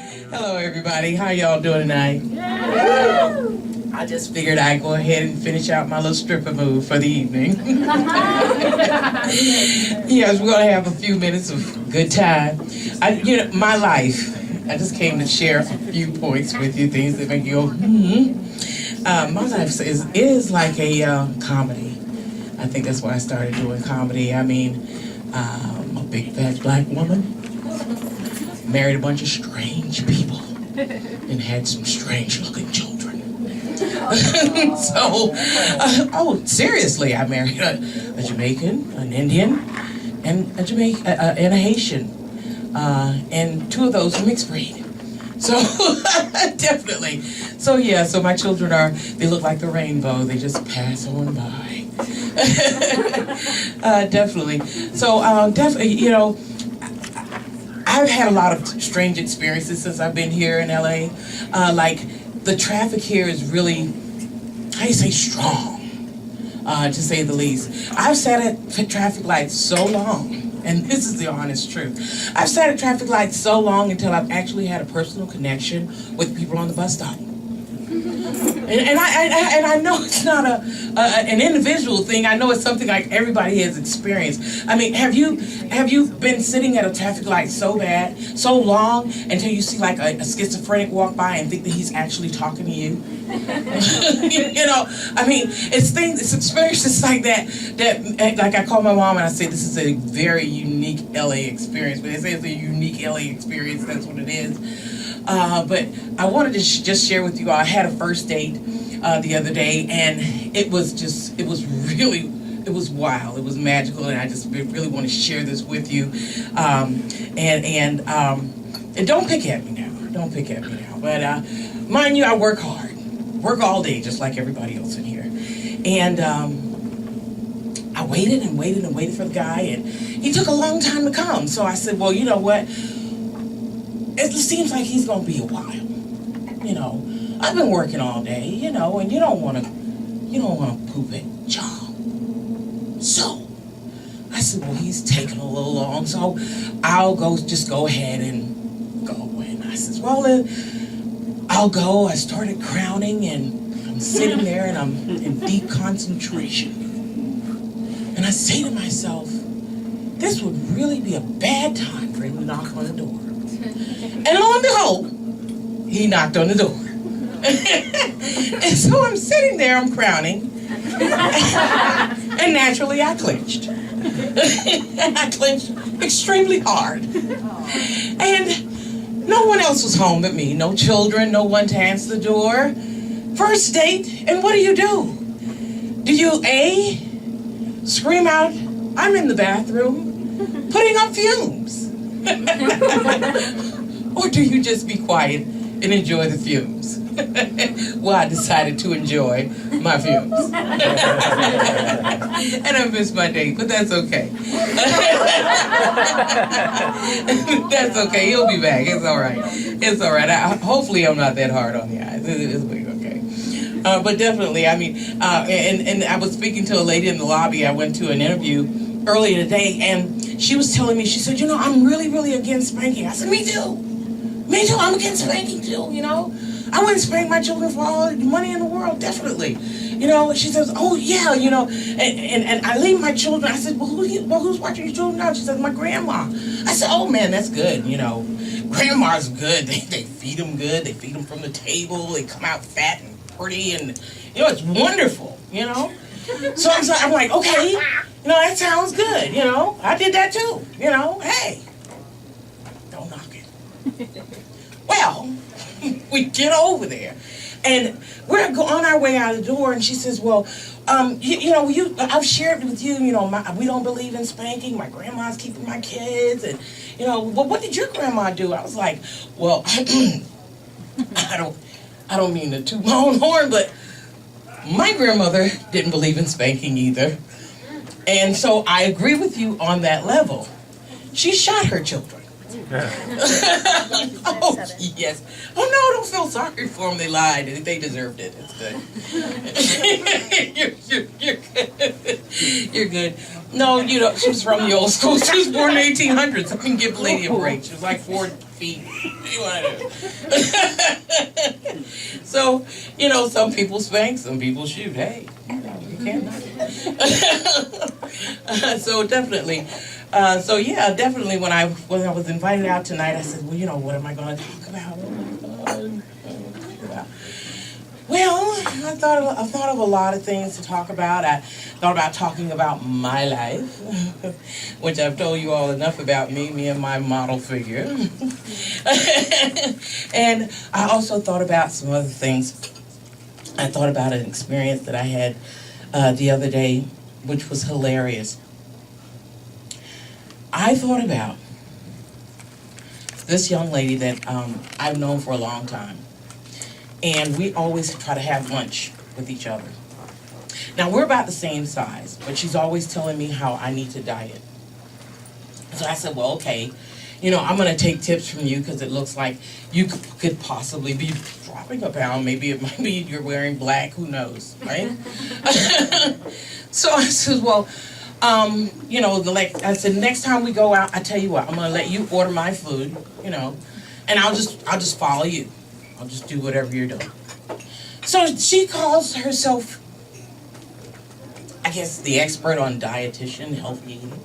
Hello, everybody. How y'all doing tonight? I just figured I'd go ahead and finish out my little stripper move for the evening. Yes, we're going to have a few minutes of good time. My life, I just came to share a few points with you, things that make you go, my life is like a comedy. I think that's why I started doing comedy. I mean, I'm a big fat black woman, married a bunch of strange people, and had some strange looking children. Seriously, I married a Jamaican, an Indian, and and a Haitian, and two of those are mixed breed. So definitely. So yeah, so my children they look like the rainbow. They just pass on by. Definitely. So definitely, I've had a lot of strange experiences since I've been here in LA. Like the traffic here is really, how do you say, strong, to say the least. I've sat at traffic lights so long, and this is the honest truth. I've sat at traffic lights so long until I've actually had a personal connection with people on the bus stop. And I know it's not an individual thing. I know it's something like everybody has experienced. I mean, have you been sitting at a traffic light so long, until you see like a schizophrenic walk by and think that he's actually talking to you? I mean, it's experiences like that like I call my mom and I say this is a very unique LA experience. But they say it's a unique LA experience. That's what it is. But I wanted to just share with you all. I had a first date the other day, and it was wild. It was magical, and I just really want to share this with you. And don't pick at me now. Don't pick at me now. But mind you, I work hard, work all day, just like everybody else in here. And I waited and waited and waited for the guy, and he took a long time to come. So I said, well, you know what? It seems like he's going to be a while. I've been working all day, and you don't want to poop at job. So I said, well, he's taking a little long, so I'll just go ahead and go. And I said, well, I'll go. I started crowning, and I'm sitting there, and I'm in deep concentration. And I say to myself, this would really be a bad time for him to knock on the door. And lo and behold, he knocked on the door. And so I'm sitting there, I'm crowning. And naturally I clenched. And I clenched extremely hard. And no one else was home but me. No children, no one to answer the door. First date, and what do? Do you A, scream out, I'm in the bathroom, putting up fumes? Or do you just be quiet and enjoy the fumes? Well, I decided to enjoy my fumes. And I missed my date, but that's okay. That's okay. He'll be back. It's all right. It's all right. Hopefully I'm not that hard on the eyes. It's okay. But definitely, I mean, and I was speaking to a lady in the lobby. I went to an interview earlier today, and she was telling me, she said, I'm really, really against spanking. I said, me too. Me too, I'm against spanking too, I wouldn't spank my children for all the money in the world, definitely. She says, oh yeah, and I leave my children. I said, well, who's watching your children now? She says, my grandma. I said, oh man, that's good, Grandma's good. They feed them good. They feed them from the table. They come out fat and pretty, and, it's wonderful, So I'm like, okay, that sounds good, I did that too, hey, don't knock it. Well, we get over there, and we're on our way out the door, and she says, well, I've shared with you, we don't believe in spanking. My grandma's keeping my kids, and, well, what did your grandma do? I was like, well, I don't mean to toot my own horn, but my grandmother didn't believe in spanking either. And so I agree with you on that level. She shot her children. Oh, yes. Oh, no, don't feel sorry for them. They lied. They deserved it. It's good. You're good. You're good. No, you know, she was from the old school. She was born in the 1800s. I mean, give the lady a break. She was like 4 feet. What do you want to do? So, you know, some people spank, some people shoot. Hey, you know, you can't knock it. So definitely. So yeah, definitely when I was invited out tonight, I said, well, you know, what am I going to talk about? Oh my God. Well, I thought of a lot of things to talk about. I thought about talking about my life, which I've told you all enough about me and my model figure. And I also thought about some other things. I thought about an experience that I had the other day, which was hilarious. I thought about this young lady that I've known for a long time. And we always try to have lunch with each other. Now, we're about the same size, but she's always telling me how I need to diet. So I said, well, okay, you know, I'm going to take tips from you because it looks like you could possibly be dropping a pound. Maybe it might be you're wearing black, who knows, right? So I said, well, you know, I said, next time we go out, I tell you what, I'm going to let you order my food, you know, and I'll just follow you. I'll just do whatever you're doing. So she calls herself, I guess, the expert on dietitian, healthy eating.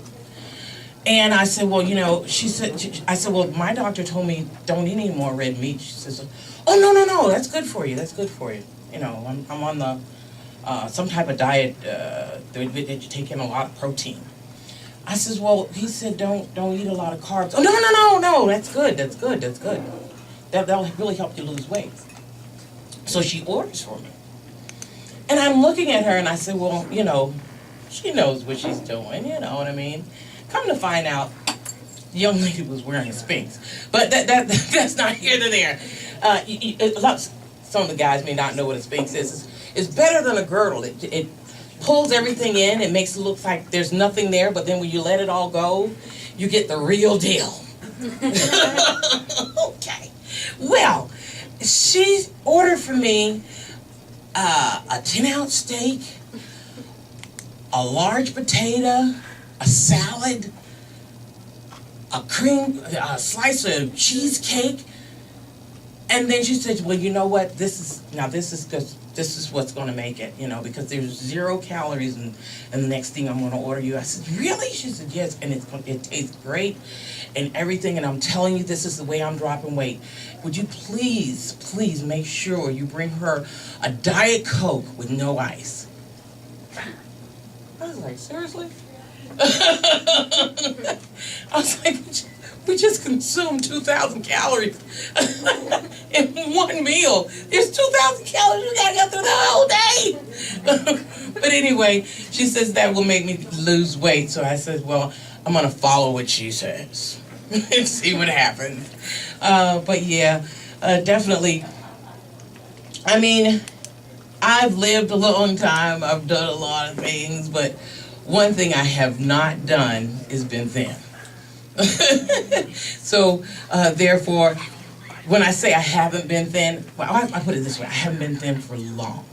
And I said, well, you know, I said, well, my doctor told me don't eat any more red meat. She says, oh, no, that's good for you. That's good for you. You know, I'm on the some type of diet that you take in a lot of protein. I says, well, he said don't eat a lot of carbs. Oh, no, that's good. That'll really help you lose weight. So she orders for me. And I'm looking at her and I said, well, you know, she knows what she's doing, you know what I mean? Come to find out, the young lady was wearing a Spanx. But that's not here to there. Some of the guys may not know what a Spanx is. It's better than a girdle. It pulls everything in. It makes it look like there's nothing there, but then when you let it all go, you get the real deal. Okay. Well, she ordered for me a 10-ounce steak, a large potato, a salad, a slice of cheesecake, and then she said, well, you know what, this is what's going to make it, you know, because there's 0 calories and the next thing I'm going to order you. I said, really? She said, yes, and it tastes great and everything, and I'm telling you, this is the way I'm dropping weight. Would you please make sure you bring her a Diet Coke with no ice? I was like, seriously? I was like, we just consumed 2,000 calories in one meal. There's 2,000 calories. We gotta get through the whole day. But anyway, she says that will make me lose weight. So I said, well, I'm gonna follow what she says and see what happens. But yeah, definitely. I mean, I've lived a long time. I've done a lot of things, but one thing I have not done is been thin. So, therefore, when I say I haven't been thin, well, I put it this way: I haven't been thin for long.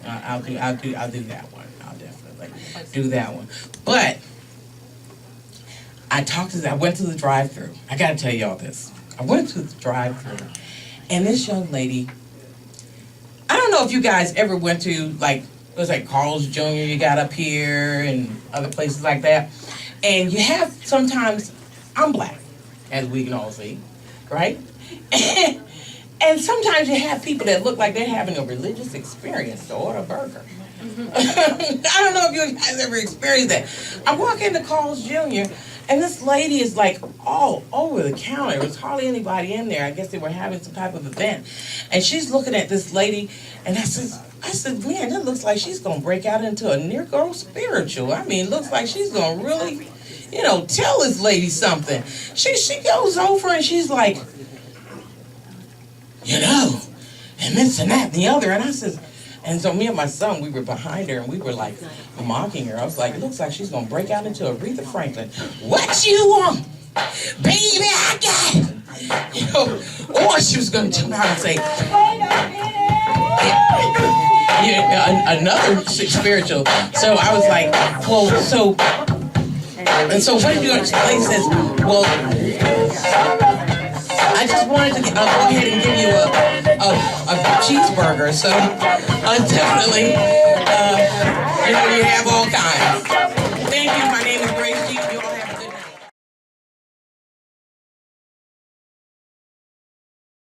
I'll do that one. I'll definitely do that one. But I went to the drive-thru. I got to tell y'all this. I went to the drive-thru, and this young lady. I don't know if you guys ever went to it was like Carl's Jr. You got up here and other places like that, and you have sometimes. I'm black, as we can all see, right? And sometimes you have people that look like they're having a religious experience to order a burger. I don't know if you guys ever experienced that. I walk into Carl's Jr., and this lady is like all over the counter. There was hardly anybody in there. I guess they were having some type of event. And she's looking at this lady, and I said, man, that looks like she's going to break out into a Negro spiritual. I mean, looks like she's going to really, you know, tell this lady something. She goes over and she's like, you know, and this and that and the other. And I said, and so me and my son, we were behind her and we were like mocking her. I was like, it looks like she's going to break out into Aretha Franklin. What you want? Baby, I got it. You know, or she was going to jump out and say, yeah, another spiritual. So I was like, well, so And so what did you say? He says, well, I just wanted to go ahead and give you a cheeseburger. So definitely, you have all kinds.